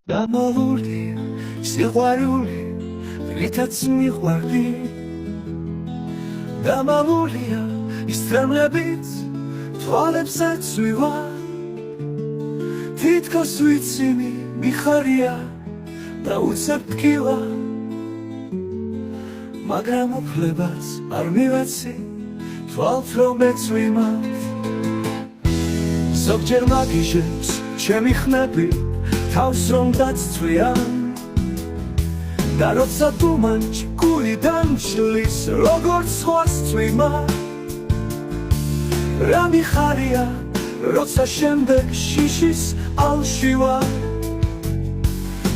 დამალული სიყვარული რითაც მიყვარდი დამალულია ის ტრემლებით თვალებსაც ვივარ თითქოს ვიცი მიხარია და უცებ ტკივა მაგრამ უფლებას არ მივეცი თვალთ რომ ეცვიმათ ზოგჯერ მაგიჟებს ჩემი ხმები თავს რომ დაცვიან და როცა დუმანჩ გულიდან შლის როგორც სხვას წვიმა რა მიხარია როცა შემდეგ შიშის ალში ვარ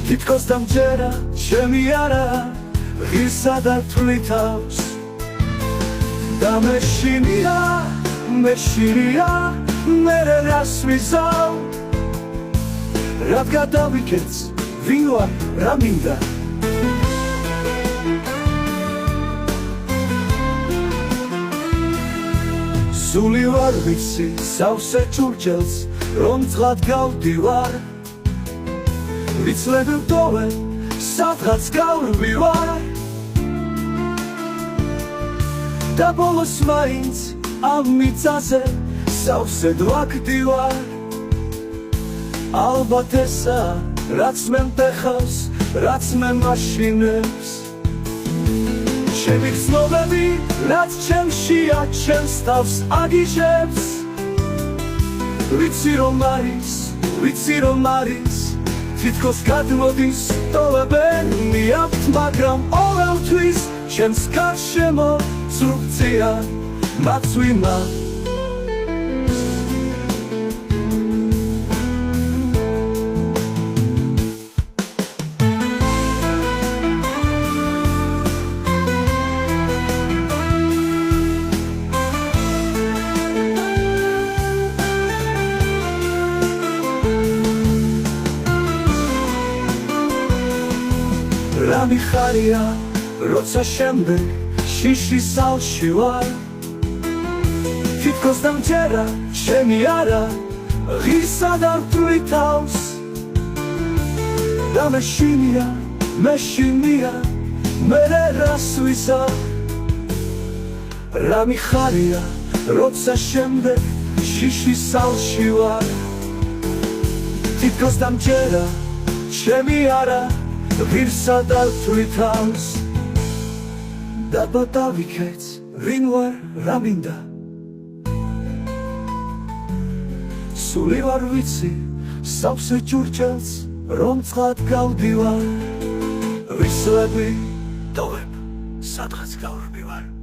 თითქოს დამჯერა ჩემი არა ღირსა და თვლითავს და მეშინია მერე რას ვიზავ რად გადავიქეც ვინ ვარ რა მინდა სული ვარ ვიცი სავსე ჭურჭელს რომ წყლად გავდივარ ვიცლები ვტოვე სადღაც გავრბივარ და ბოლოს მაინც ამ მიწაზე სავსედ ვაგდივარ ალბათ ესაა რაც მე მტეხავს რაც მე მაშინებს ჩემი გრძნობები რაც ჩემშია ჩემს თავს აგიჟებს ვიცი რომ არის თითქოს გადმოდის ტოვებენი აქვთ მაგრამ ყოველთვის ჩემს გარშემო ზრუქცია მაცვიმა რა მიხარია როცა შემდეგ შიშის ალში ვარ თითქოს დამჯერა ჩემი არა ღირსა და თვლითავს და მეშინია მერე რას ვიზავ რა მიხარია როცა შემდეგ შიშის ალში ვარ თითქოს დამჯერა ჩემი არა ღირსა და თვლითავს და დავიქეც ვინ ვარ რა მინდა სული ვარ ვიცი სავსე ჭურჭელს რომ წყლად გავდივარ ვისლები ტოვებ სადღაც გავრბივარ